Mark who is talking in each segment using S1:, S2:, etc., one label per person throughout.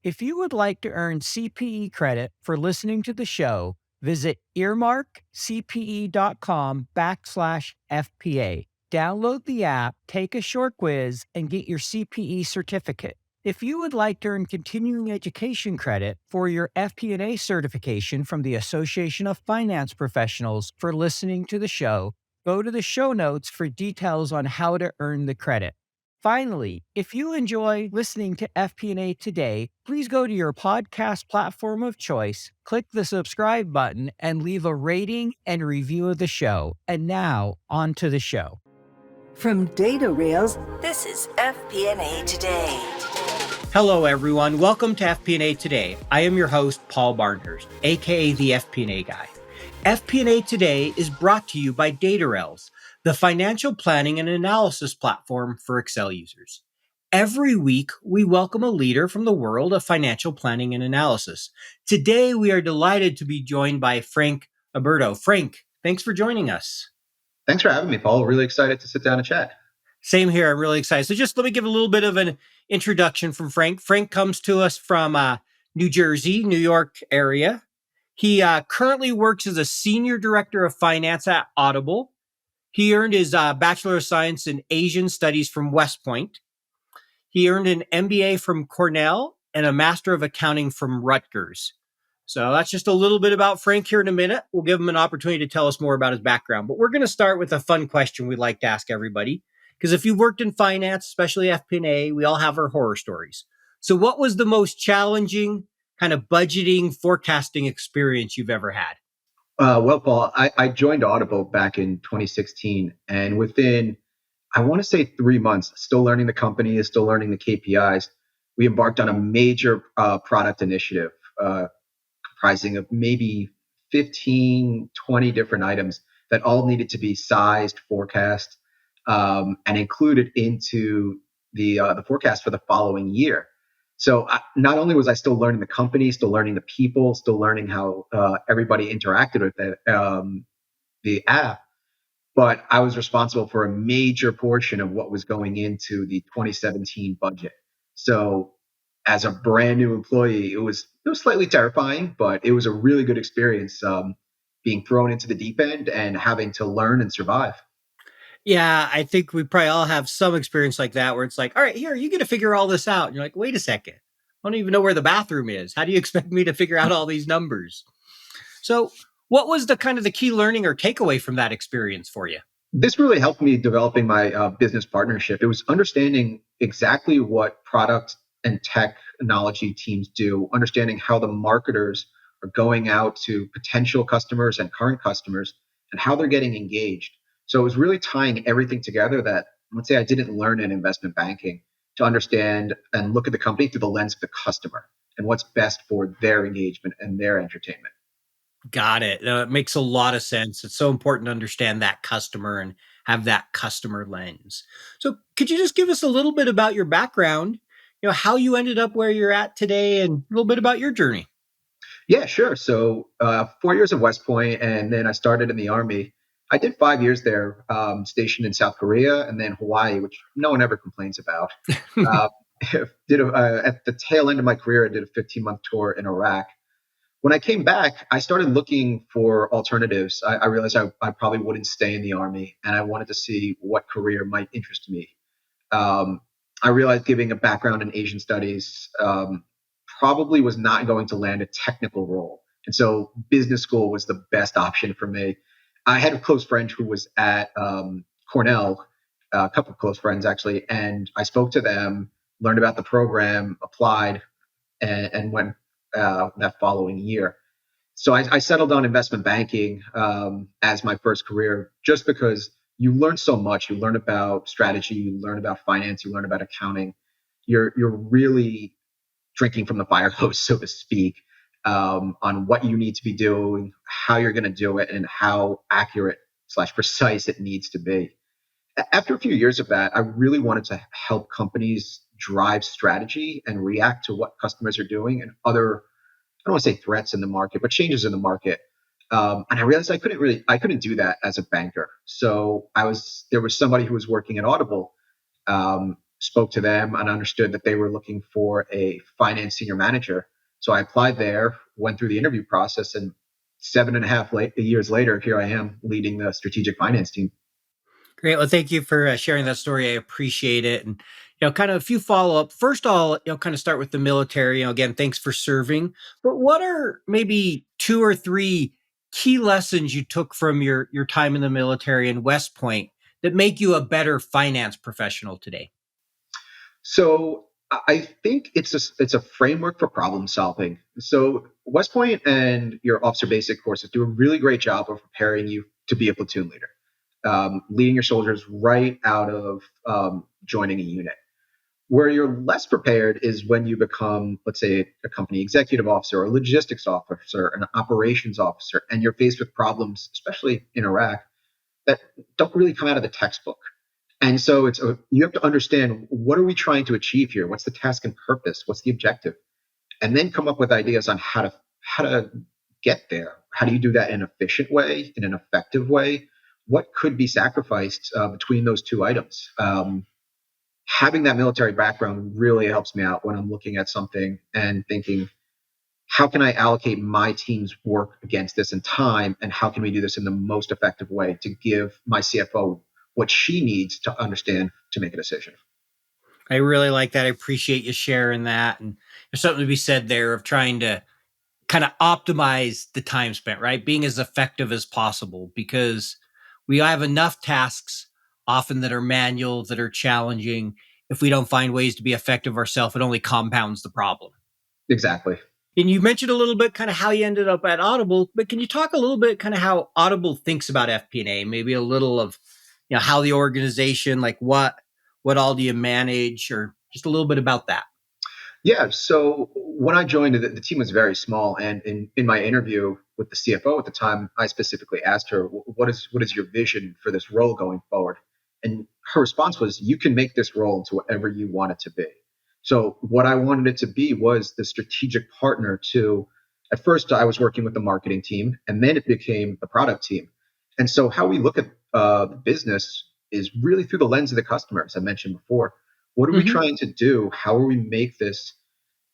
S1: If you would like to earn CPE credit for listening to the show, visit earmarkcpe.com/FPA. Download the app, take a short quiz, and get your CPE certificate. If you would like to earn continuing education credit for your FP&A certification from the Association of Finance Professionals for listening to the show, go to the show notes for details on how to earn the credit. Finally, if you enjoy listening to FP&A Today, please go to your podcast platform of choice, click the subscribe button, and leave a rating and review of the show. And now, on to the show.
S2: From DataReals, this is FP&A Today.
S3: Hello, everyone. Welcome to FP&A Today. I am your host, Paul Barnhurst, aka the FP&A Guy. FP&A Today is brought to you by DataReals, the financial planning and analysis platform for Excel users. Every week, we welcome a leader from the world of financial planning and analysis. Today, we are delighted to be joined by Frank Aburto. Frank, thanks for joining us.
S4: Thanks for having me, Paul. Really excited to sit down and chat.
S3: Same here. I'm really excited. So just let me give a little bit of an introduction from Frank. Frank comes to us from New Jersey, New York area. He currently works as a senior director of finance at Audible. He earned his Bachelor of Science in Asian Studies from West Point. He earned an MBA from Cornell and a Master of Accounting from Rutgers. So that's just a little bit about Frank here in a minute. We'll give him an opportunity to tell us more about his background. But we're going to start with a fun question we like to ask everybody. Because if you've worked in finance, especially FP&A, we all have our horror stories. So what was the most challenging kind of budgeting, forecasting experience you've ever had?
S4: Well, Paul, I joined Audible back in 2016. And within, I want to say 3 months, still learning the company, still learning the KPIs, we embarked on a major product initiative comprising of maybe 15, 20 different items that all needed to be sized, forecast, and included into the forecast for the following year. So not only was I still learning the company, still learning the people, still learning how everybody interacted with the app, but I was responsible for a major portion of what was going into the 2017 budget. So as a brand new employee, it was slightly terrifying, but it was a really good experience being thrown into the deep end and having to learn and survive.
S3: Yeah, I think we probably all have some experience like that where it's like, all right, here, you get to figure all this out. And you're like, wait a second. I don't even know where the bathroom is. How do you expect me to figure out all these numbers? So what was the kind of the key learning or takeaway from that experience for you?
S4: This really helped me developing my business partnership. It was understanding exactly what product and technology teams do, understanding how the marketers are going out to potential customers and current customers and how they're getting engaged. So it was really tying everything together that, let's say, I didn't learn in investment banking to understand and look at the company through the lens of the customer and what's best for their engagement and their entertainment.
S3: Got it. It makes a lot of sense. It's so important to understand that customer and have that customer lens. So could you just give us a little bit about your background, how you ended up where you're at today and a little bit about your journey?
S4: Yeah, sure. So 4 years of West Point, and then I started in the Army. I did 5 years there, stationed in South Korea and then Hawaii, which no one ever complains about. Uh, at the tail end of my career, I did a 15-month tour in Iraq. When I came back, I started looking for alternatives. I realized I probably wouldn't stay in the Army, and I wanted to see what career might interest me. I realized giving a background in Asian studies probably was not going to land a technical role. And so business school was the best option for me. I had a close friend who was at Cornell, a couple of close friends actually, and I spoke to them, learned about the program, applied, and went that following year. So I settled on investment banking as my first career, just because you learn so much. You learn about strategy, you learn about finance, you learn about accounting. You're really drinking from the fire hose, so to speak, on what you need to be doing, how you're going to do it, and how accurate / precise it needs to be. After a few years of that, I really wanted to help companies drive strategy and react to what customers are doing and other, I don't want to say threats in the market, but changes in the market. And I realized I couldn't do that as a banker. So there was somebody who was working at Audible, spoke to them and understood that they were looking for a finance senior manager. So I applied there, went through the interview process, and 7.5 years later, here I am leading the strategic finance team.
S3: Great. Well, thank you for sharing that story. I appreciate it. And, kind of a few follow up. First, I'll, kind of start with the military. Again, thanks for serving. But what are maybe two or three key lessons you took from your time in the military in West Point that make you a better finance professional today?
S4: So I think it's a framework for problem solving. So West Point and your officer basic courses do a really great job of preparing you to be a platoon leader, leading your soldiers right out of joining a unit. Where you're less prepared is when you become, let's say, a company executive officer or a logistics officer, an operations officer, and you're faced with problems, especially in Iraq, that don't really come out of the textbook. And so you have to understand, what are we trying to achieve here? What's the task and purpose? What's the objective? And then come up with ideas on how to get there. How do you do that in an efficient way, in an effective way? What could be sacrificed between those two items? Having that military background really helps me out when I'm looking at something and thinking, how can I allocate my team's work against this in time? And how can we do this in the most effective way to give my CFO what she needs to understand to make a decision?
S3: I really like that. I appreciate you sharing that. And there's something to be said there of trying to kind of optimize the time spent, right? Being as effective as possible, because we have enough tasks often that are manual, that are challenging. If we don't find ways to be effective ourselves, it only compounds the problem.
S4: Exactly.
S3: And you mentioned a little bit kind of how you ended up at Audible, but can you talk a little bit kind of how Audible thinks about FP&A? Maybe a little of, how the organization, like what all do you manage, or just a little bit about that?
S4: Yeah. So when I joined, the team was very small. And in my interview with the CFO at the time, I specifically asked her, what is your vision for this role going forward? And her response was, you can make this role into whatever you want it to be. So what I wanted it to be was the strategic partner to, at first I was working with the marketing team, and then it became the product team. And so how we look at the business is really through the lens of the customer, as I mentioned before. What are we trying to do? How are we make this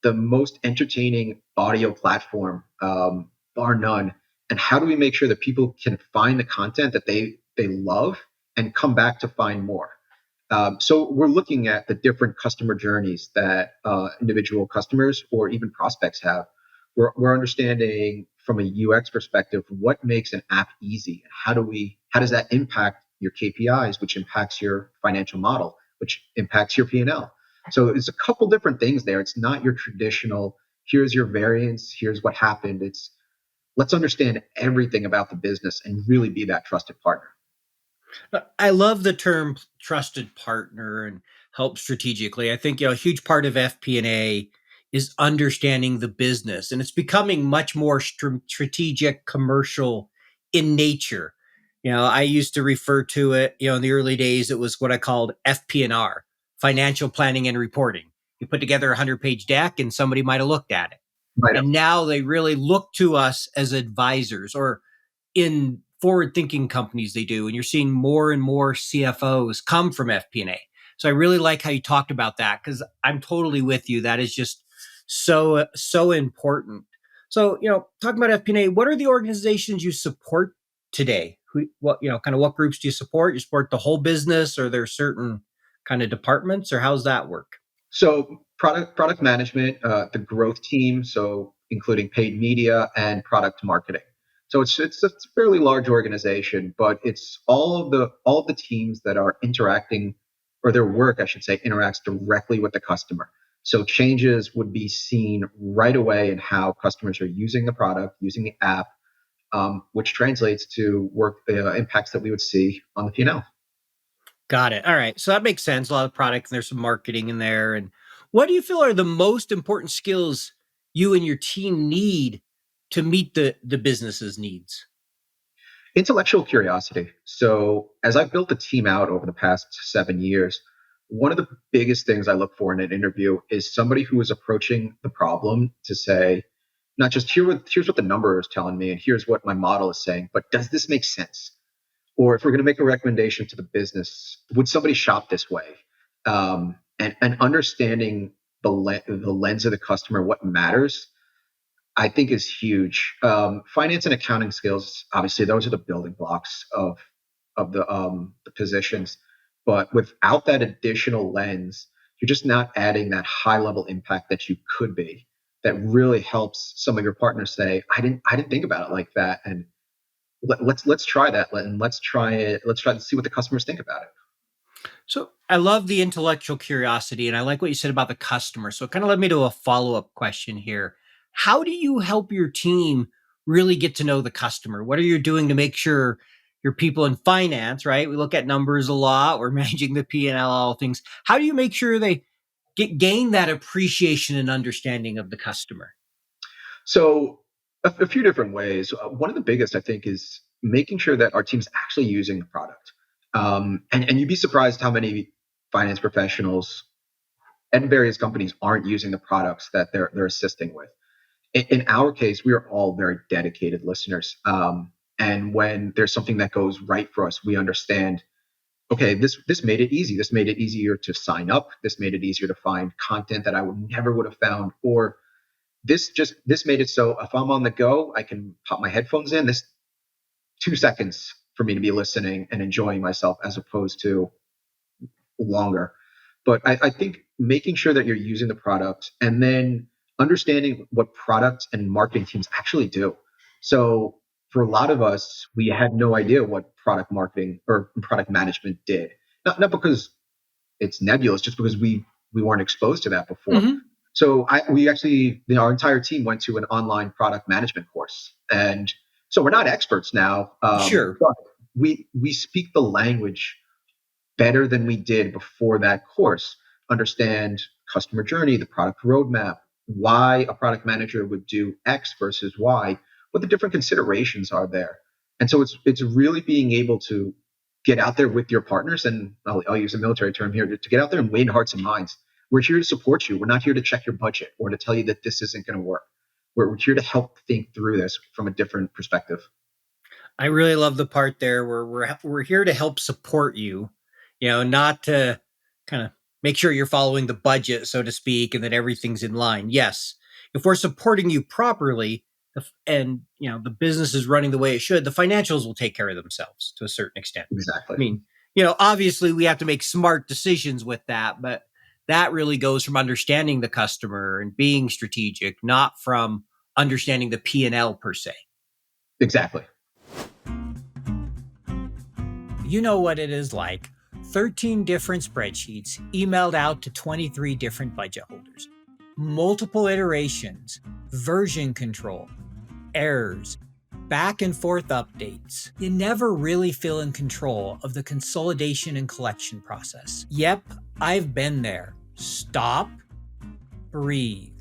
S4: the most entertaining audio platform, bar none? And how do we make sure that people can find the content that they love and come back to find more? So we're looking at the different customer journeys that individual customers or even prospects have. We're understanding from a UX perspective what makes an app easy. How does that impact your KPIs, which impacts your financial model, which impacts your P&L. So it's a couple different things there. It's not your traditional, here's your variance, here's what happened. It's, let's understand everything about the business and really be that trusted partner.
S3: I love the term trusted partner and help strategically. I think, a huge part of FP&A is understanding the business, and it's becoming much more strategic, commercial in nature. I used to refer to it, in the early days, it was what I called FP&R, financial planning and reporting. You put together a 100-page deck and somebody might have looked at it.
S4: Right.
S3: And now they really look to us as advisors, or in forward-thinking companies they do. And you're seeing more and more CFOs come from FP&A. So I really like how you talked about that, because I'm totally with you. That is just so important. So, talking about FP&A, what are the organizations you support today? What groups do you support? You support the whole business, or there are certain kind of departments, or how's that work?
S4: So product management, the growth team, so including paid media and product marketing. So it's a fairly large organization, but it's all of the teams that are interacting, or their work, I should say, interacts directly with the customer. So changes would be seen right away in how customers are using the product, using the app, which translates to work impacts that we would see on the P&L.
S3: Got it. All right. So that makes sense. A lot of product, and there's some marketing in there. And what do you feel are the most important skills you and your team need to meet the business's needs?
S4: Intellectual curiosity. So as I've built the team out over the past 7 years, one of the biggest things I look for in an interview is somebody who is approaching the problem to say, not just here's what the number is telling me and here's what my model is saying, but does this make sense? Or if we're going to make a recommendation to the business, would somebody shop this way? and understanding the lens of the customer, what matters, I think is huge. Finance and accounting skills, obviously, those are the building blocks of the positions. But without that additional lens, you're just not adding that high level impact that you could be. That really helps some of your partners say, I didn't think about it like that, and let's try that, and let's try it. Let's try to see what the customers think about it.
S3: So I love the intellectual curiosity, and I like what you said about the customer. So it kind of led me to a follow-up question here. How do you help your team really get to know the customer? What are you doing to make sure your people in finance, right? We look at numbers a lot. We're managing the P&L, all things. How do you make sure they gain that appreciation and understanding of the customer?
S4: So a few different ways. One of the biggest, I think, is making sure that our team's actually using the product. And you'd be surprised how many finance professionals at various companies aren't using the products that they're assisting with. In our case, we are all very dedicated listeners. And when there's something that goes right for us, we understand, okay, this made it easy. This made it easier to sign up. This made it easier to find content that I never would have found. Or this made it so if I'm on the go, I can pop my headphones in. This 2 seconds for me to be listening and enjoying myself as opposed to longer. But I think making sure that you're using the product and then understanding what product and marketing teams actually do. So for a lot of us, we had no idea what product marketing or product management did. Not because it's nebulous, just because we weren't exposed to that before.
S3: Mhm.
S4: So we actually, our entire team went to an online product management course, and so we're not experts now,
S3: Sure.
S4: but we speak the language better than we did before that course. Understand customer journey, the product roadmap, why a product manager would do X versus Y, what the different considerations are there. And so it's really being able to get out there with your partners, and I'll use a military term here, to get out there and win hearts and minds. We're here to support you. We're not here to check your budget or to tell you that this isn't going to work. We're here to help think through this from a different perspective.
S3: I really love the part there where we're here to help support you, not to kind of make sure you're following the budget, so to speak, and that everything's in line. Yes, if we're supporting you properly, and the business is running the way it should, the financials will take care of themselves to a certain extent.
S4: Exactly.
S3: I mean, obviously we have to make smart decisions with that, but that really goes from understanding the customer and being strategic, not from understanding the P&L per se.
S4: Exactly.
S1: You know what it is like. 13 different spreadsheets emailed out to 23 different budget holders. Multiple iterations, version control, errors, back and forth updates. You never really feel in control of the consolidation and collection process. Yep, I've been there. Stop, breathe.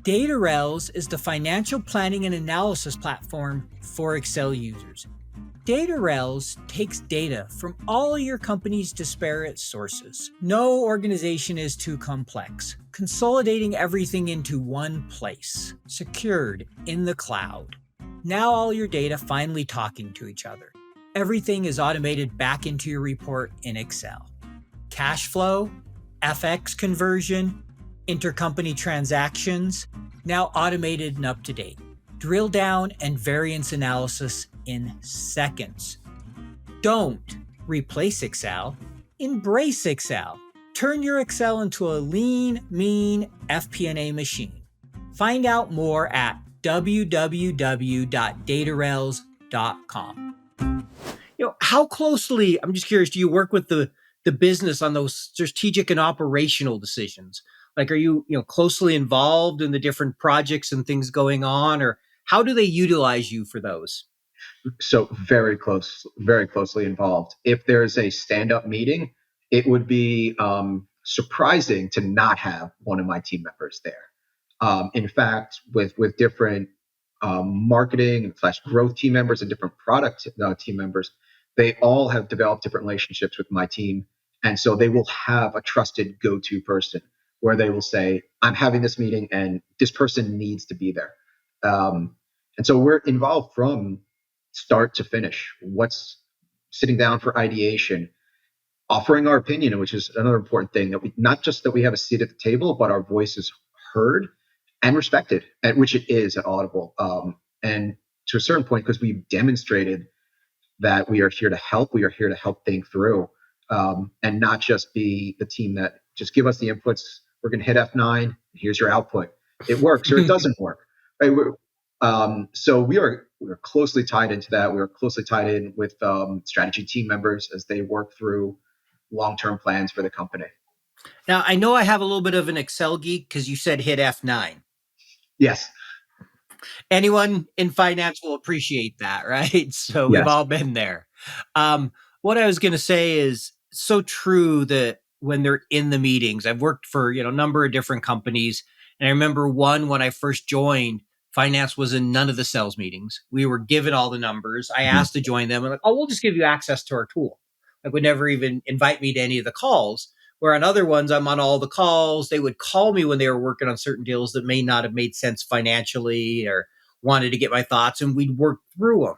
S1: DataReals is the financial planning and analysis platform for Excel users. DataReals takes data from all your company's disparate sources. No organization is too complex, consolidating everything into one place, secured in the cloud. Now all your data finally talking to each other. Everything is automated back into your report in Excel. Cash flow, FX conversion, intercompany transactions, now automated and up to date. Drill down and variance analysis in seconds. Don't replace Excel, embrace Excel. Turn your Excel into a lean, mean FP&A machine. Find out more at www.datarails.com.
S3: How closely, I'm just curious, do you work with the business on those strategic and operational decisions? Like, are you, closely involved in the different projects and things going on, or how do they utilize you for those?
S4: So very closely involved. If there's a stand-up meeting, it would be surprising to not have one of my team members there. In fact, with different marketing / growth team members and different product team members, they all have developed different relationships with my team, and so they will have a trusted go-to person where they will say, "I'm having this meeting, and this person needs to be there." And so we're involved from start to finish. What's sitting down for ideation? offering our opinion, which is another important thing, that we not just that we have a seat at the table, but our voice is heard and respected, and which it is at Audible. And to a certain point, because we've demonstrated that we are here to help, we are here to help think through, and not just be the team that just give us the inputs. We're going to hit F9. Here's your output. It works or it doesn't work. Right? So we're closely tied into that. We're closely tied in with strategy team members as they work through long-term plans for the company.
S3: Now, I know I have a little bit of an Excel geek because you said hit F9.
S4: Yes.
S3: Anyone in finance will appreciate that, right? So we've
S4: Yes.
S3: all been there. What I was going to say is so true that when they're in the meetings, I've worked for a number of different companies, and I remember one when I first joined. Finance was in none of the sales meetings. We were given all the numbers. I asked to join them, and like, oh, we'll just give you access to our tool. Like, would never even invite me to any of the calls. Where on other ones, I'm on all the calls. They would call me when they were working on certain deals that may not have made sense financially, or wanted to get my thoughts, and we'd work through them.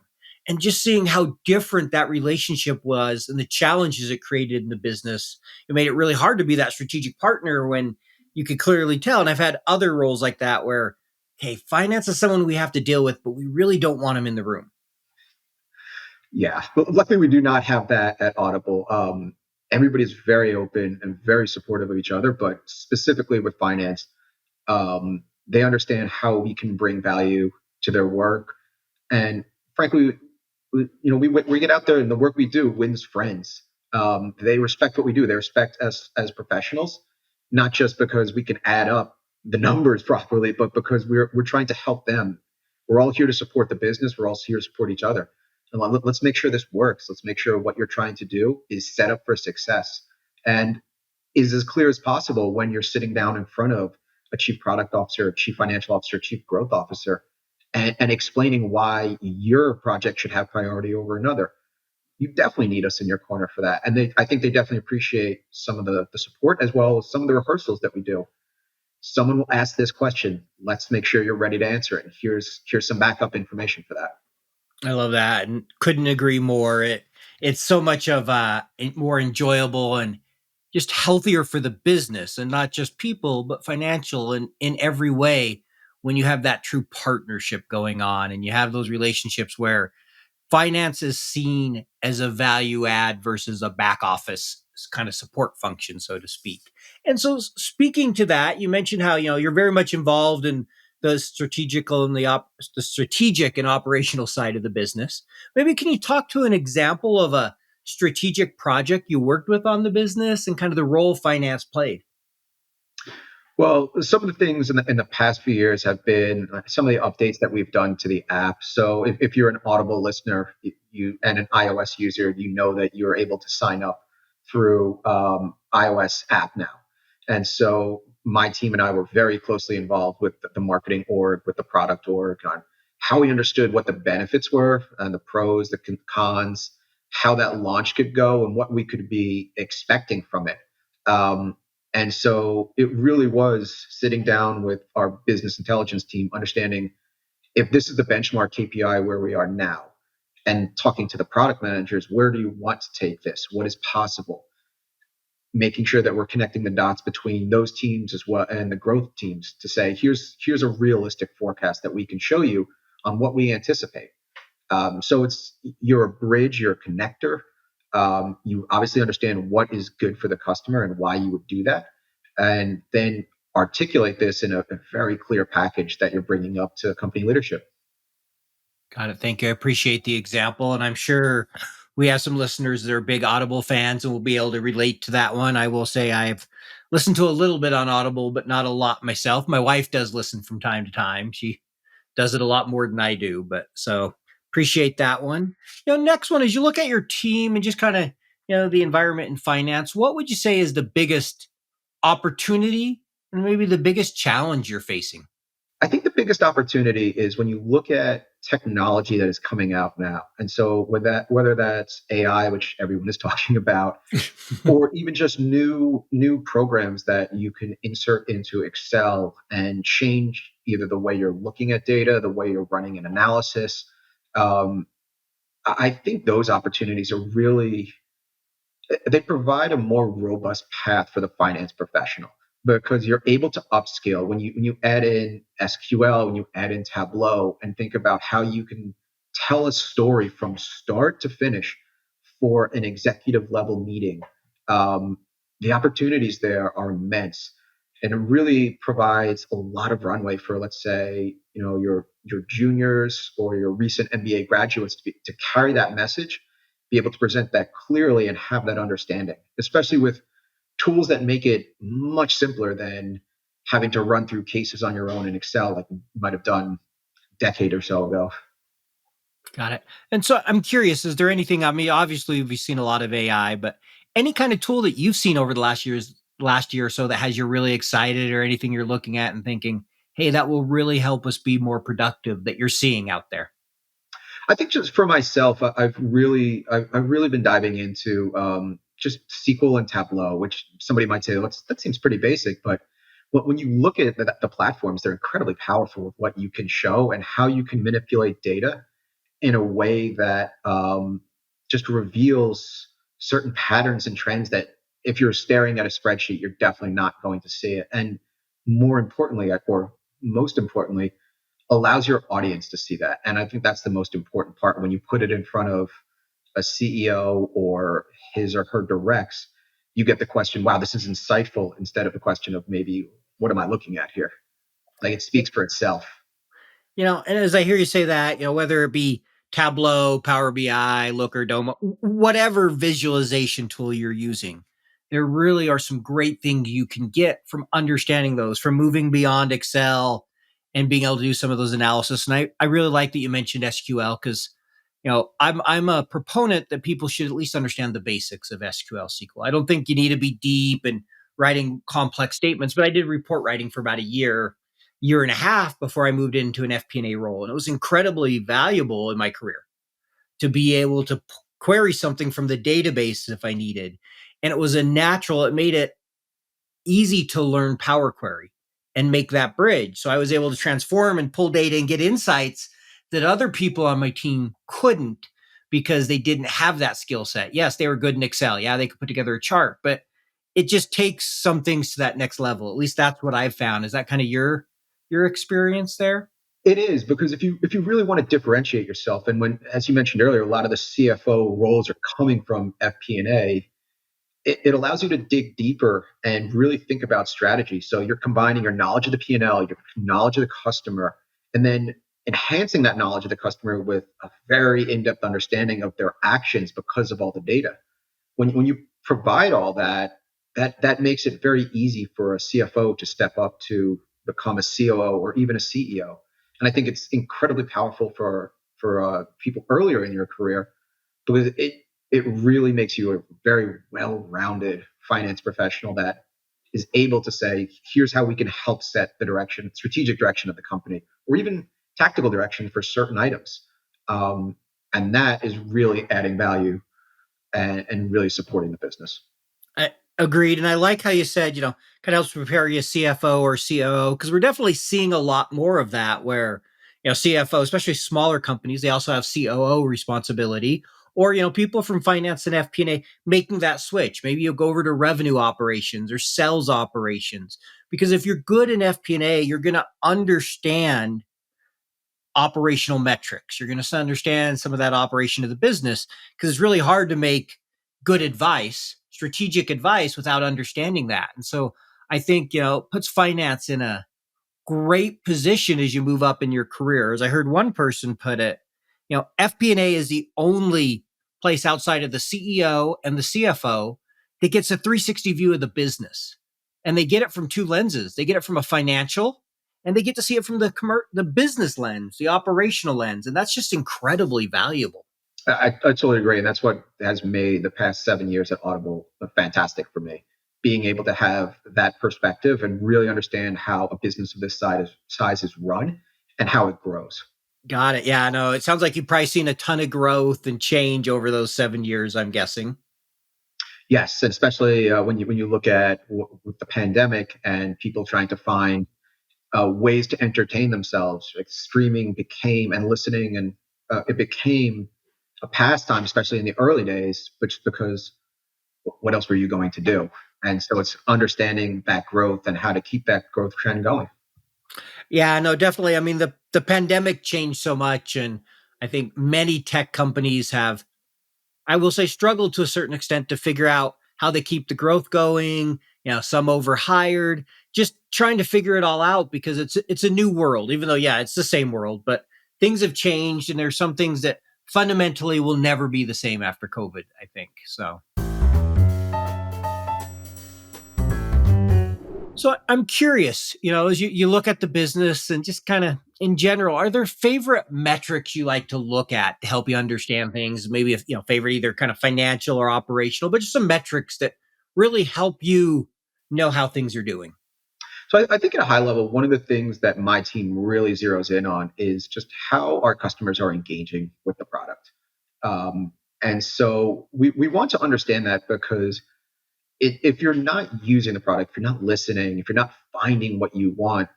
S3: And just seeing how different that relationship was and the challenges it created in the business, it made it really hard to be that strategic partner when you could clearly tell. And I've had other roles like that where, hey, finance is someone we have to deal with, but we really don't want them in the room.
S4: Yeah, but luckily we do not have that at Audible. Everybody's very open and very supportive of each other, but specifically with finance, they understand how we can bring value to their work. And frankly, we get out there and the work we do wins friends. They respect what we do. They respect us as professionals, not just because we can add up the numbers properly, but because we're trying to help them. We're all here to support the business. We're all here to support each other. And let's make sure this works. Let's make sure what you're trying to do is set up for success and is as clear as possible when you're sitting down in front of a chief product officer, chief financial officer, chief growth officer, and explaining why your project should have priority over another. You definitely need us in your corner for that. And I think they definitely appreciate some of the support as well as some of the rehearsals that we do. Someone will ask this question. Let's make sure you're ready to answer it. And here's some backup information for that.
S3: I love that, and couldn't agree more. It's so much of more enjoyable and just healthier for the business, and not just people, but financial and in every way, when you have that true partnership going on and you have those relationships where finance is seen as a value add versus a back office kind of support function, so to speak. And so, speaking to that, you mentioned how you're very much involved in the strategical and the strategic and operational side of the business. Maybe can you talk to an example of a strategic project you worked with on the business and kind of the role finance played?
S4: Well, some of the things in the past few years have been some of the updates that we've done to the app. So if you're an Audible listener, you and an iOS user, you know that you're able to sign up through iOS app now. And so my team and I were very closely involved with the marketing org, with the product org, on how we understood what the benefits were and the pros, the cons, how that launch could go, and what we could be expecting from it. And so it really was sitting down with our business intelligence team, understanding if this is the benchmark KPI where we are now, and talking to the product managers, where do you want to take this? What is possible? Making sure that we're connecting the dots between those teams as well and the growth teams to say, here's a realistic forecast that we can show you on what we anticipate. So you're a bridge, you're a connector. You obviously understand what is good for the customer and why you would do that, and then articulate this in a very clear package that you're bringing up to company leadership.
S3: Got it. Thank you. I appreciate the example. And I'm sure we have some listeners that are big Audible fans and will be able to relate to that one. I will say I've listened to a little bit on Audible, but not a lot myself. My wife does listen from time to time. She does it a lot more than I do, but so appreciate that one. Next one is you look at your team and just kind of, the environment and finance. What would you say is the biggest opportunity and maybe the biggest challenge you're facing?
S4: I think the biggest opportunity is when you look at technology that is coming out now. And so with that, whether that's AI, which everyone is talking about, or even just new programs that you can insert into Excel and change either the way you're looking at data, the way you're running an analysis. I think those opportunities are really They provide a more robust path for the finance professional because you're able to upskill when you add in SQL, when you add in Tableau, and think about how you can tell a story from start to finish for an executive level meeting. Um, the opportunities there are immense, and it really provides a lot of runway for, let's say, your juniors or your recent MBA graduates to carry that message, be able to present that clearly and have that understanding, especially with tools that make it much simpler than having to run through cases on your own in Excel like you might have done a decade or so ago.
S3: Got it. And so I'm curious, is there anything, I mean, obviously we've seen a lot of AI, but any kind of tool that you've seen over the last year or so that has you really excited, or anything you're looking at and thinking, hey, that will really help us be more productive, that you're seeing out there?
S4: I think just for myself, I've really been diving into just SQL and Tableau, which somebody might say, that seems pretty basic, but when you look at the platforms, they're incredibly powerful with what you can show and how you can manipulate data in a way that just reveals certain patterns and trends that if you're staring at a spreadsheet, you're definitely not going to see it. And more importantly, or most importantly, allows your audience to see that. And I think that's the most important part when you put it in front of a CEO or his or her directs. You get the question, wow, this is insightful, instead of the question of maybe, what am I looking at here? Like, it speaks for itself.
S3: And as I hear you say that, whether it be Tableau, Power BI, Looker, Domo, whatever visualization tool you're using, there really are some great things you can get from understanding those, from moving beyond Excel and being able to do some of those analysis. And I really like that you mentioned SQL, because I'm a proponent that people should at least understand the basics of SQL SQL. I don't think you need to be deep and writing complex statements, but I did report writing for about a year and a half before I moved into an FP&A role. And it was incredibly valuable in my career to be able to query something from the database if I needed. And it made it easy to learn Power Query and make that bridge. So I was able to transform and pull data and get insights that other people on my team couldn't, because they didn't have that skill set. Yes, they were good in Excel. Yeah, they could put together a chart, but it just takes some things to that next level. At least that's what I've found. Is that kind of your experience there?
S4: It is, because if you really want to differentiate yourself, and when, as you mentioned earlier, a lot of the CFO roles are coming from FP&A, it allows you to dig deeper and really think about strategy. So you're combining your knowledge of the P&L, your knowledge of the customer, and then enhancing that knowledge of the customer with a very in-depth understanding of their actions because of all the data. When you provide all that, that makes it very easy for a CFO to step up to become a COO or even a CEO. And I think it's incredibly powerful for people earlier in your career, because it really makes you a very well-rounded finance professional that is able to say, here's how we can help set the strategic direction of the company, or even tactical direction for certain items. And that is really adding value and really supporting the business.
S3: I agreed. And I like how you said, kind of helps prepare you CFO or COO, because we're definitely seeing a lot more of that where, CFO, especially smaller companies, they also have COO responsibility, or, people from finance and FP&A making that switch. Maybe you'll go over to revenue operations or sales operations, because if you're good in FP&A, you're going to understand operational metrics. You're going to understand some of that operation of the business, because it's really hard to make good advice, strategic advice, without understanding that. And so I think, it puts finance in a great position as you move up in your career. As I heard one person put it, FP&A is the only place outside of the CEO and the CFO that gets a 360 view of the business. And they get it from two lenses. They get it from a financial, and they get to see it from the business lens, the operational lens. And that's just incredibly valuable.
S4: I totally agree. And that's what has made the past 7 years at Audible fantastic for me. Being able to have that perspective and really understand how a business of this size is run and how it grows.
S3: Got it. Yeah, no, it sounds like you've probably seen a ton of growth and change over those 7 years, I'm guessing.
S4: Yes, and especially when you look at with the pandemic and people trying to find ways to entertain themselves, like streaming became, and listening, and it became a pastime, especially in the early days, which because what else were you going to do? And so it's understanding that growth and how to keep that growth trend going.
S3: Yeah, no, definitely. I mean, the pandemic changed so much, and I think many tech companies have, I will say, struggled to a certain extent to figure out how they keep the growth going. Some overhired, just trying to figure it all out because it's a new world. Even though, yeah, it's the same world, but things have changed, and there's some things that fundamentally will never be the same after COVID, I think. So I'm curious, as you look at the business and just kind of in general, are there favorite metrics you like to look at to help you understand things? Maybe if, favorite either kind of financial or operational, but just some metrics that really help you know how things are doing.
S4: So I think at a high level, one of the things that my team really zeroes in on is just how our customers are engaging with the product. And so we want to understand that because if you're not using the product, if you're not listening, if you're not finding what you want,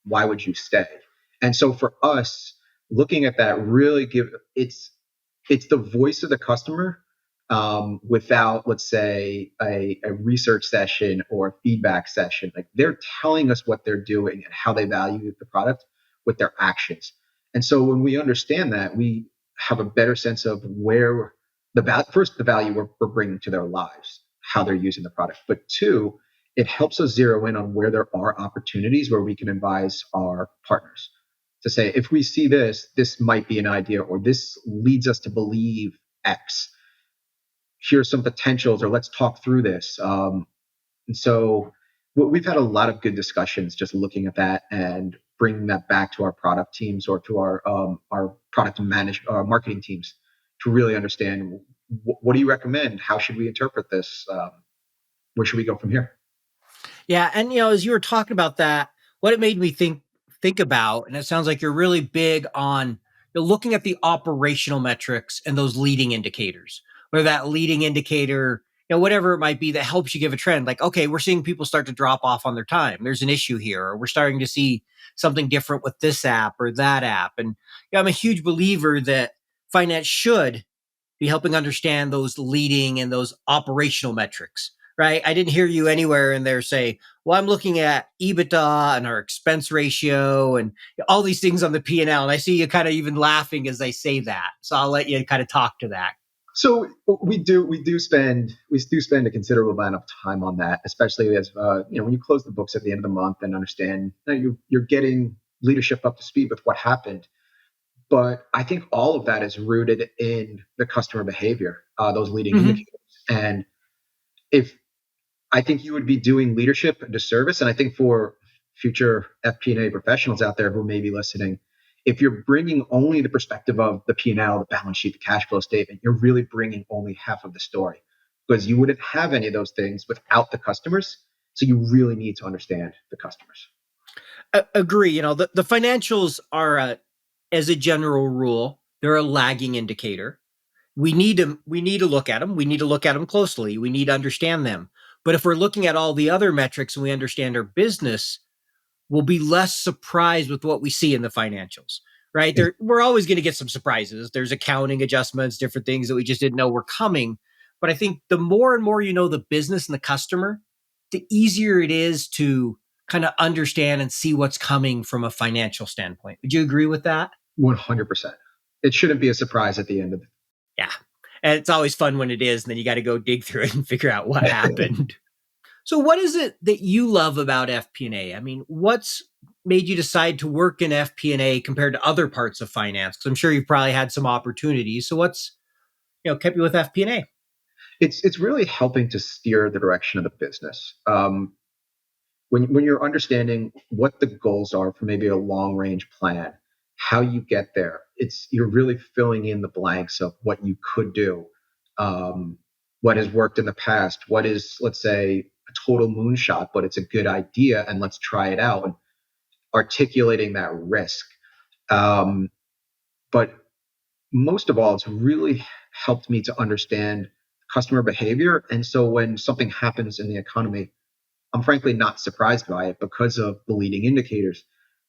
S4: why would you stay? And so for us, looking at that really it's the voice of the customer without, let's say, a research session or a feedback session. Like they're telling us what they're doing and how they value the product with their actions. And so when we understand that, we have a better sense of where the value we're bringing to their lives, how they're using the product. But two, it helps us zero in on where there are opportunities where we can advise our partners to say, if we see this might be an idea, or this leads us to believe X. Here's some potentials, or let's talk through this. And so we've had a lot of good discussions just looking at that and bringing that back to our product teams or to our product and marketing teams to really understand what do you recommend? How should we interpret this? Where should we go from here?
S3: Yeah, and as you were talking about that, what it made me think about, and it sounds like you're really big on looking at the operational metrics and those leading indicators, whether that leading indicator, whatever it might be that helps you give a trend. Like, okay, we're seeing people start to drop off on their time. There's an issue here, or we're starting to see something different with this app or that app. And I'm a huge believer that finance should be helping understand those leading and those operational metrics, right? I didn't hear you anywhere in there say, well, I'm looking at EBITDA and our expense ratio and all these things on the P&L. And I see you kind of even laughing as I say that. So I'll let you kind of talk to that.
S4: So we do spend a considerable amount of time on that, especially as when you close the books at the end of the month and understand you're getting leadership up to speed with what happened. But I think all of that is rooted in the customer behavior, those leading indicators. And if I think you would be doing leadership a disservice, and I think for future FP&A professionals out there who may be listening, if you're bringing only the perspective of the P&L, the balance sheet, the cash flow statement, you're really bringing only half of the story, because you wouldn't have any of those things without the customers. So you really need to understand the customers.
S3: Agree. The financials are, as a general rule, they're a lagging indicator. We need to look at them. We need to look at them closely. We need to understand them. But if we're looking at all the other metrics and we understand our business, we'll be less surprised with what we see in the financials, right? We're always going to get some surprises. There's accounting adjustments, different things that we just didn't know were coming. But I think the more and more you know the business and the customer, the easier it is to kind of understand and see what's coming from a financial standpoint. Would you agree with that?
S4: 100%. It shouldn't be a surprise at the end of it.
S3: Yeah. And it's always fun when it is, and then you got to go dig through it and figure out what happened. So what is it that you love about FP&A? I mean, what's made you decide to work in FP&A compared to other parts of finance? Because I'm sure you've probably had some opportunities. So what's kept you with FP&A?
S4: It's really helping to steer the direction of the business. When you're understanding what the goals are for maybe a long range plan, how you get there, you're really filling in the blanks of what you could do, what has worked in the past, what is, let's say, a total moonshot, but it's a good idea and let's try it out, and articulating that risk. But most of all, it's really helped me to understand customer behavior. And so when something happens in the economy, I'm frankly not surprised by it because of the leading indicators,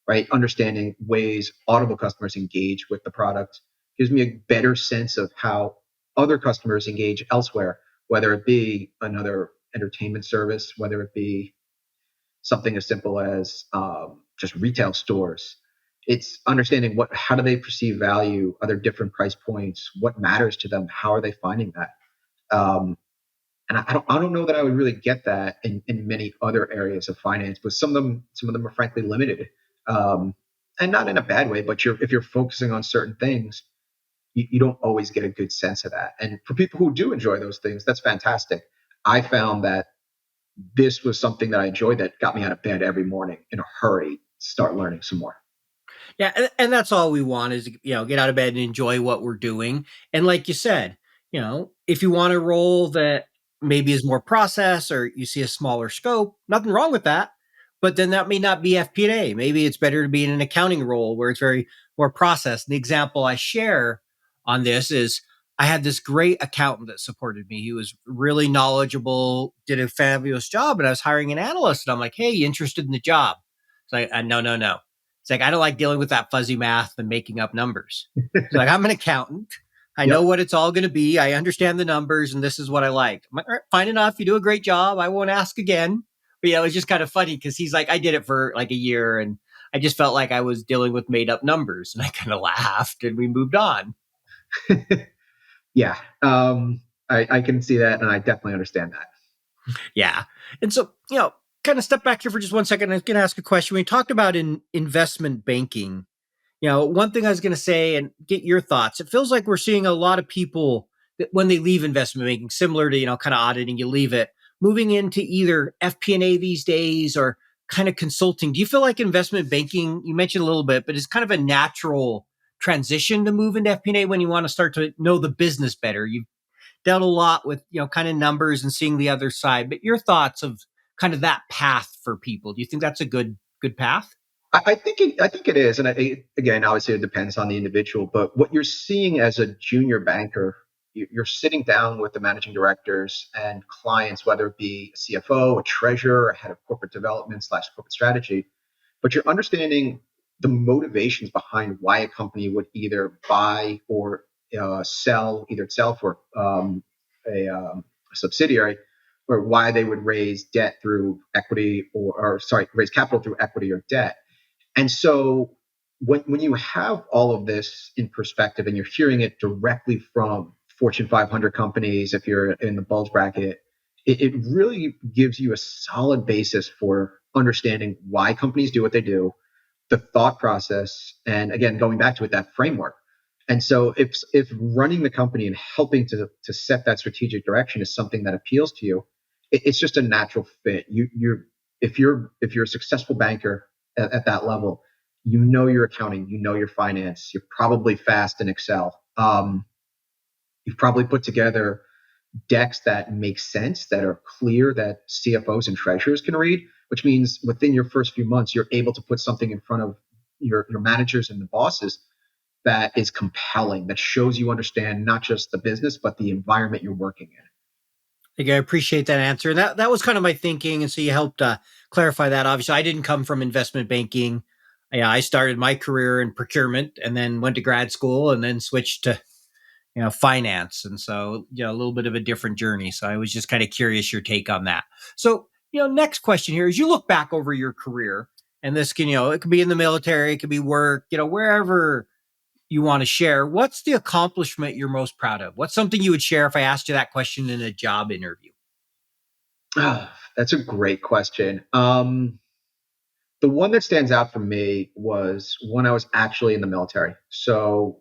S4: right? Understanding ways Audible customers engage with the product gives me a better sense of how other customers engage elsewhere, whether it be another entertainment service, whether it be something as simple as just retail stores. It's understanding how do they perceive value? Are there different price points? What matters to them? How are they finding that? Um, and I don't know that I would really get that in many other areas of finance, but some of them are frankly limited, and not in a bad way. But if you're focusing on certain things, you don't always get a good sense of that. And for people who do enjoy those things, that's fantastic. I found that this was something that I enjoyed that got me out of bed every morning in a hurry, start learning some more.
S3: Yeah, and that's all we want is, get out of bed and enjoy what we're doing. And like you said, if you want a role that maybe is more process or you see a smaller scope, nothing wrong with that. But then that may not be FP&A. Maybe it's better to be in an accounting role where it's very more process. And the example I share on this is I had this great accountant that supported me. He was really knowledgeable, did a fabulous job, and I was hiring an analyst. And I'm like, hey, you interested in the job? It's like, no, no, no. It's like, I don't like dealing with that fuzzy math and making up numbers. It's like, I'm an accountant. I know what it's all going to be. I understand the numbers and this is what I like. I'm like, all right, fine enough. You do a great job. I won't ask again. But yeah, it was just kind of funny because he's like, I did it for like a year and I just felt like I was dealing with made up numbers. And I kind of laughed and we moved on.
S4: Yeah, I can see that, and I definitely understand that.
S3: Yeah. And so, kind of step back here for just 1 second. I was going to ask a question. We talked about in investment banking. One thing I was going to say and get your thoughts. It feels like we're seeing a lot of people that when they leave investment banking, similar to, kind of auditing, you leave it, moving into either FP&A these days or kind of consulting. Do you feel like investment banking, you mentioned a little bit, but it's kind of a natural transition to move into FP&A when you want to start to know the business better? You've dealt a lot with, kind of numbers and seeing the other side, but your thoughts of kind of that path for people. Do you think that's a good path?
S4: I think it is, and again, obviously, it depends on the individual. But what you're seeing as a junior banker, you're sitting down with the managing directors and clients, whether it be a CFO, a treasurer, a head of corporate development / corporate strategy, but you're understanding the motivations behind why a company would either buy or sell either itself or a subsidiary, or why they would raise debt through equity or sorry, raise capital through equity or debt. And so when you have all of this in perspective and you're hearing it directly from Fortune 500 companies, if you're in the bulge bracket, it really gives you a solid basis for understanding why companies do what they do, the thought process, and again, going back to it, that framework. And so if running the company and helping to set that strategic direction is something that appeals to you, it's just a natural fit. If you're a successful banker at that level, you know your accounting, you know your finance, you're probably fast in Excel. You've probably put together decks that make sense, that are clear, that CFOs and treasurers can read, which means within your first few months, you're able to put something in front of your managers and the bosses that is compelling, that shows you understand not just the business, but the environment you're working in.
S3: I appreciate that answer. And that was kind of my thinking. And so you helped clarify that. Obviously, I didn't come from investment banking. I started my career in procurement and then went to grad school and then switched to, finance. And so, a little bit of a different journey. So I was just kind of curious your take on that. So, next question here is you look back over your career and this can, it could be in the military, it could be work, wherever you want to share. What's the accomplishment you're most proud of? What's something you would share if I asked you that question in a job interview?
S4: That's a great question. The one that stands out for me was when I was actually in the military. So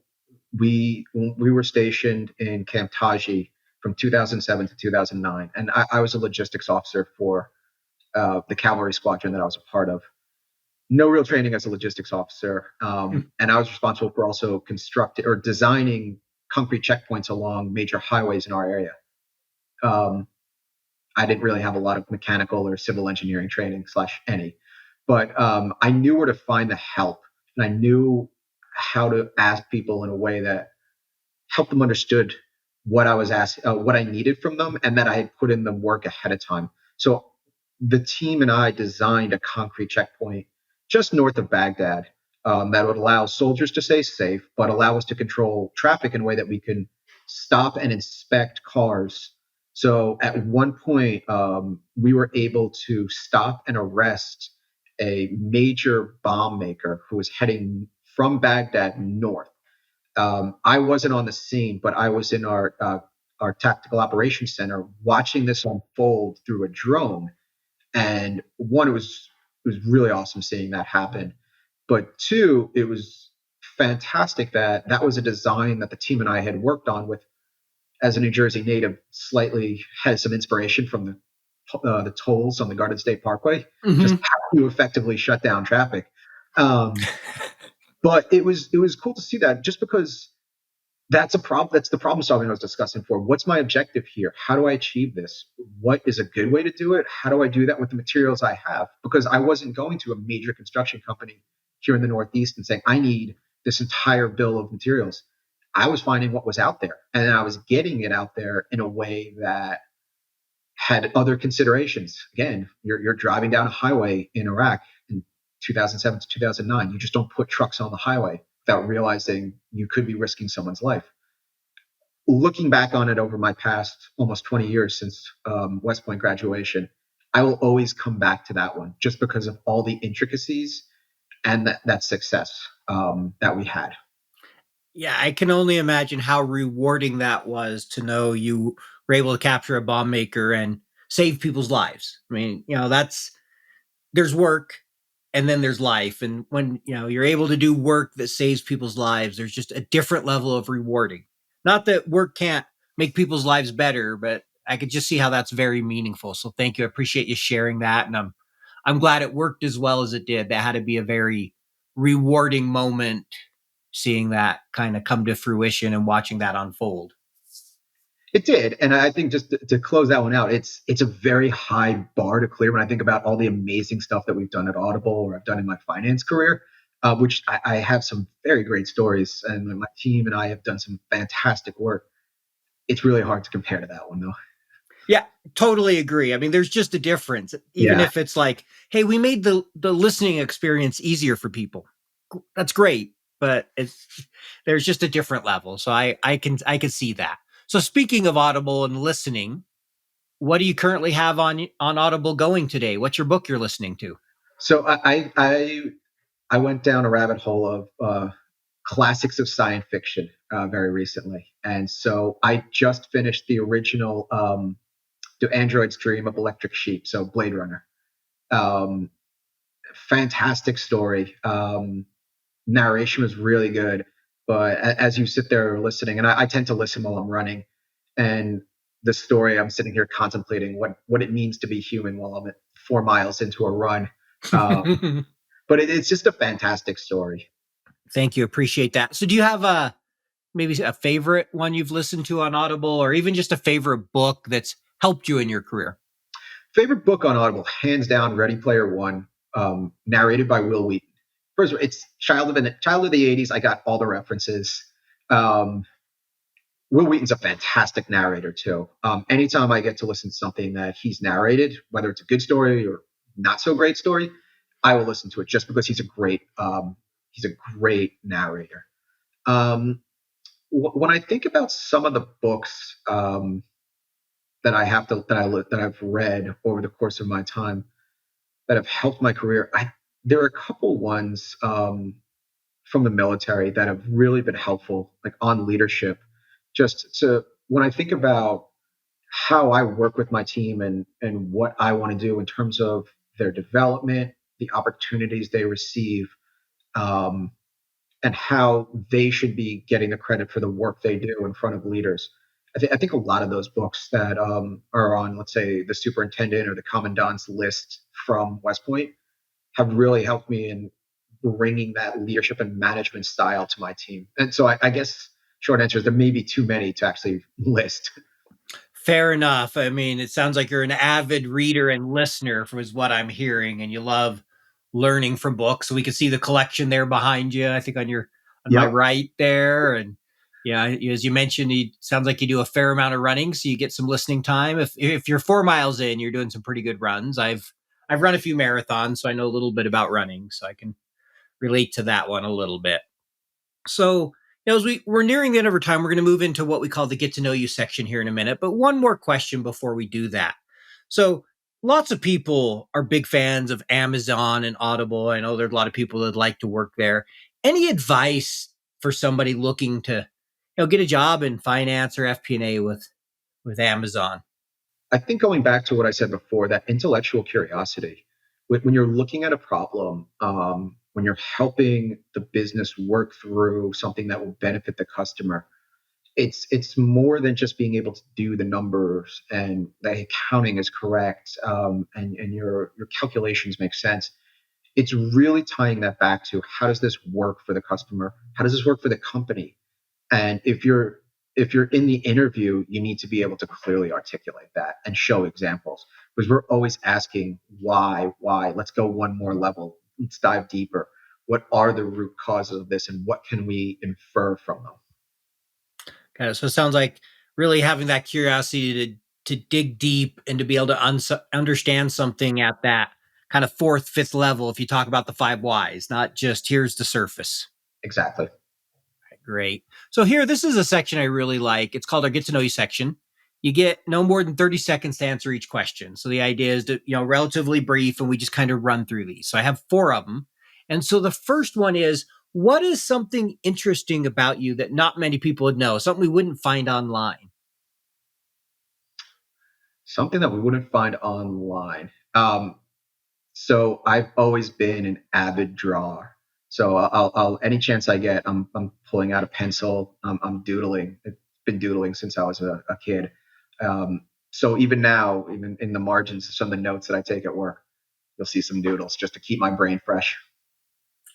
S4: we were stationed in Camp Taji from 2007 to 2009, and I was a logistics officer for the cavalry squadron that I was a part of. No real training as a logistics officer, and I was responsible for also constructing or designing concrete checkpoints along major highways in our area. Um, I didn't really have a lot of mechanical or civil engineering training / any, but I knew where to find the help, and I knew how to ask people in a way that helped them understood what I was asking, what I needed from them, and that I had put in the work ahead of time. So the team and I designed a concrete checkpoint just north of Baghdad that would allow soldiers to stay safe, but allow us to control traffic in a way that we can stop and inspect cars So at one point, we were able to stop and arrest a major bomb maker who was heading from Baghdad north. I wasn't on the scene, but I was in our tactical operations center watching this unfold through a drone. And one, it was really awesome seeing that happen. But two, it was fantastic that that was a design that the team and I had worked on with, as a New Jersey native, slightly had some inspiration from the tolls on the Garden State Parkway, just
S3: Mhm.
S4: how you effectively shut down traffic. Um, but it was cool to see that, just because that's a problem. That's the problem solving I was discussing for. What's my objective here? How do I achieve this? What is a good way to do it? How do I do that with the materials I have? Because I wasn't going to a major construction company here in the Northeast and saying, I need this entire bill of materials. I was finding what was out there, and I was getting it out there in a way that had other considerations. Again, you're driving down a highway in Iraq in 2007 to 2009. You just don't put trucks on the highway without realizing you could be risking someone's life. Looking back on it over my past almost 20 years since West Point graduation, I will always come back to that one, just because of all the intricacies and that success that we had.
S3: Yeah, I can only imagine how rewarding that was to know you were able to capture a bomb maker and save people's lives. I mean, there's work and then there's life. And when, you're able to do work that saves people's lives, there's just a different level of rewarding. Not that work can't make people's lives better, but I could just see how that's very meaningful. So thank you. I appreciate you sharing that. And I'm glad it worked as well as it did. That had to be a very rewarding moment, seeing that kind of come to fruition and watching that unfold.
S4: It did, and I think, just to close that one out, it's a very high bar to clear when I think about all the amazing stuff that we've done at Audible, or I've done in my finance career, which I have some very great stories, and my team and I have done some fantastic work. It's really hard to compare to that one, though.
S3: Yeah, totally agree. I mean, there's just a difference. Even
S4: Yeah,
S3: if it's like, hey, we made the listening experience easier for people. That's great, but there's just a different level. So I can see that. So speaking of Audible and listening, what do you currently have on Audible going today? What's your book you're listening to?
S4: so I went down a rabbit hole of classics of science fiction very recently, and so I just finished the original "Do Androids Dream of Electric Sheep?" So Blade Runner. Um, Fantastic story. Narration was really good, but as you sit there listening, and I tend to listen while I'm running, and the story, I'm sitting here contemplating what it means to be human while I'm at 4 miles into a run. Um, but it's just a fantastic story.
S3: Thank you. Appreciate that. So do you have maybe a favorite one you've listened to on Audible, or even just a favorite book that's helped you in your career?
S4: Favorite book on Audible, hands down, Ready Player One, narrated by Will Wheaton. First of all, it's child of the '80s. I got all the references. Um, Will Wheaton's a fantastic narrator too. Anytime I get to listen to something that he's narrated, whether it's a good story or not so great story, I will listen to it, just because he's a great narrator. Um, when I think about some of the books that I've read over the course of my time that have helped my career, there are a couple ones from the military that have really been helpful, like on leadership. Just to When I think about how I work with my team, and what I want to do in terms of their development, the opportunities they receive, um, and how they should be getting the credit for the work they do in front of leaders. I think a lot of those books that are on, let's say, the superintendent or the commandant's list from West Point have really helped me in bringing that leadership and management style to my team. And so I guess short answer is there may be too many to actually list.
S3: Fair enough. I mean, it sounds like you're an avid reader and listener, from is what I'm hearing, and you love learning from books. So we can see the collection there behind you. I think on my
S4: Yep.
S3: right there, and yeah, as you mentioned, it sounds like you do a fair amount of running, so you get some listening time. If you're 4 miles in, you're doing some pretty good runs. I've run a few marathons, so I know a little bit about running, so I can relate to that one a little bit. So Now, as we're nearing the end of our time, we're going to move into what we call the get to know you section here in a minute. But one more question before we do that. So, lots of people are big fans of Amazon and Audible. I know there's a lot of people that like to work there. Any advice for somebody looking to, get a job in finance or FP&A with Amazon?
S4: I think going back to what I said before, that intellectual curiosity, when you're looking at a problem, when you're helping the business work through something that will benefit the customer, it's more than just being able to do the numbers and the accounting is correct, and your calculations make sense. It's really tying that back to how does this work for the customer? How does this work for the company? And if you're in the interview, you need to be able to clearly articulate that and show examples, because we're always asking why. Let's go one more level. Let's dive deeper. What are the root causes of this, and what can we infer from them?
S3: Okay, so it sounds like really having that curiosity to dig deep and to be able to understand something at that kind of fourth, fifth level. If you talk about the five whys, not just here's the surface.
S4: Exactly.
S3: Great. So here, this is a section I really like. It's called our Get to Know You section. You get no more than 30 seconds to answer each question. So the idea is to, relatively brief, and we just kind of run through these. So I have 4 of them. And so the first one is, what is something interesting about you that not many people would know? Something we wouldn't find online?
S4: Something that we wouldn't find online. So I've always been an avid drawer. So I'll any chance I get, I'm pulling out a pencil. I'm doodling. I've been doodling since I was a kid. So even now, even in the margins of some of the notes that I take at work, you'll see some doodles just to keep my brain fresh.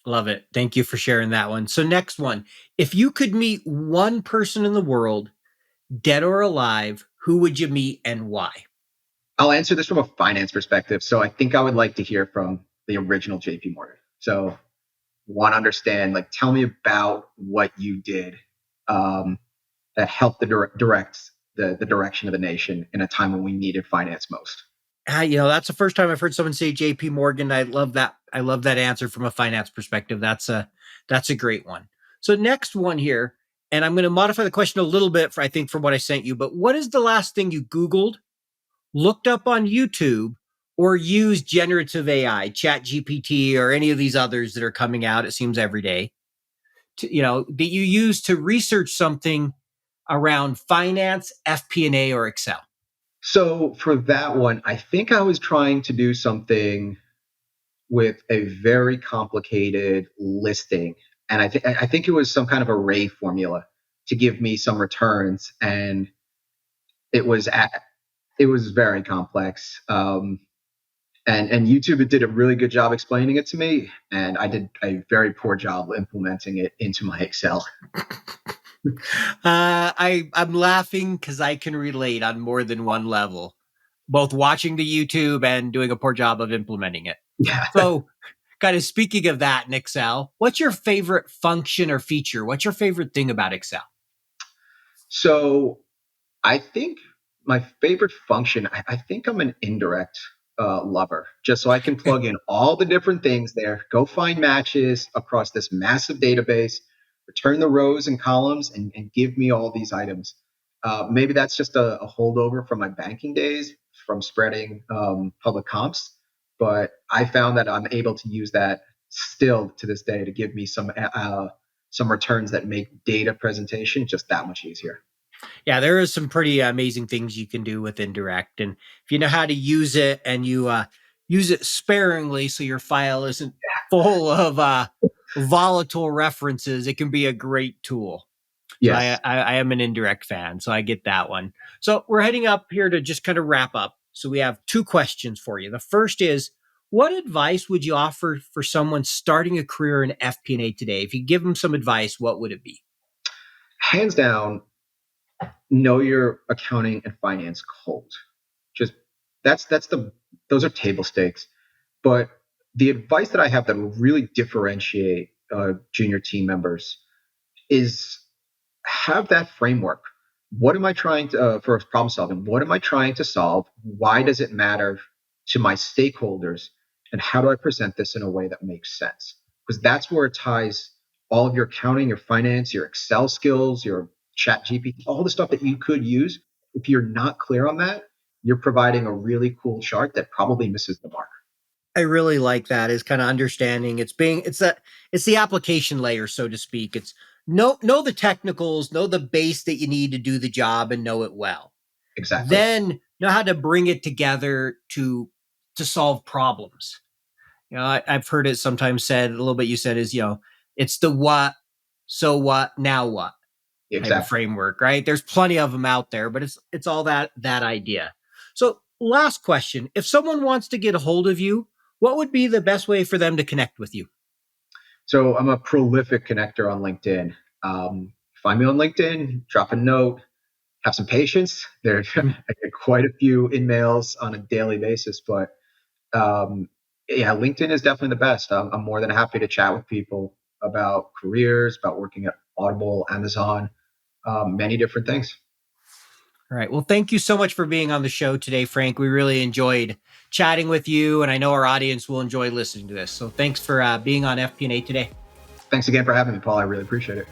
S3: Love it. Thank you for sharing that one. So next one, if you could meet one person in the world, dead or alive, who would you meet and why?
S4: I'll answer this from a finance perspective. So I think I would like to hear from the original JP Morgan. So want to understand, like, tell me about what you did, that helped direct the direction of the nation in a time when we needed finance most.
S3: That's the first time I've heard someone say JP Morgan. I love that. I love that answer from a finance perspective. That's a great one. So next one here, and I'm going to modify the question a little bit I think from what I sent you, but what is the last thing you Googled, looked up on YouTube, or used generative AI, Chat GPT, or any of these others that are coming out, it seems every day, that you use to research something around finance, FP&A, or Excel?
S4: So for that one, I think I was trying to do something with a very complicated listing, and I think it was some kind of array formula to give me some returns, and it was it was very complex. And YouTube did a really good job explaining it to me, and I did a very poor job implementing it into my Excel.
S3: I'm laughing because I can relate on more than one level, both watching the YouTube and doing a poor job of implementing it.
S4: Yeah.
S3: So, kind of speaking of that in Excel, what's your favorite function or feature? What's your favorite thing about Excel?
S4: So I think my favorite function, I think I'm an indirect lover, just so I can plug in all the different things there, go find matches across this massive database, return the rows and columns, and give me all these items. Maybe that's just a holdover from my banking days from spreading public comps, but I found that I'm able to use that still to this day to give me some returns that make data presentation just that much easier.
S3: Yeah, there is some pretty amazing things you can do with indirect. And if you know how to use it and you use it sparingly so your file isn't full of volatile references, it can be a great tool. So
S4: Yes.
S3: I am an indirect fan, so I get that one. So we're heading up here to just kind of wrap up. So we have 2 questions for you. The first is, what advice would you offer for someone starting a career in FP&A today? If you give them some advice, what would it be?
S4: Hands down, know your accounting and finance cold. Just that's the those are table stakes. But the advice that I have that will really differentiate junior team members is have that framework. What am I trying to for problem solving? What am I trying to solve? Why does it matter to my stakeholders? And how do I present this in a way that makes sense? Because that's where it ties all of your accounting, your finance, your Excel skills, your chat GPT, all the stuff that you could use. If you're not clear on that, you're providing a really cool chart that probably misses the mark.
S3: I really like that, is kind of understanding it's the application layer, so to speak. It's know the technicals, know the base that you need to do the job and know it well.
S4: Exactly.
S3: Then know how to bring it together to solve problems. I've heard it sometimes said, a little bit you said, is, it's the what, so what, now what type of framework, right? There's plenty of them out there, but it's all that idea. So last question, if someone wants to get a hold of you, what would be the best way for them to connect with you?
S4: So I'm a prolific connector on LinkedIn. Find me on LinkedIn, drop a note, have some patience. I get quite a few emails on a daily basis, but LinkedIn is definitely the best. I'm more than happy to chat with people about careers, about working at Audible, Amazon, many different things.
S3: All right. Well, thank you so much for being on the show today, Frank. We really enjoyed chatting with you, and I know our audience will enjoy listening to this. So thanks for being on FP&A Today.
S4: Thanks again for having me, Paul. I really appreciate it.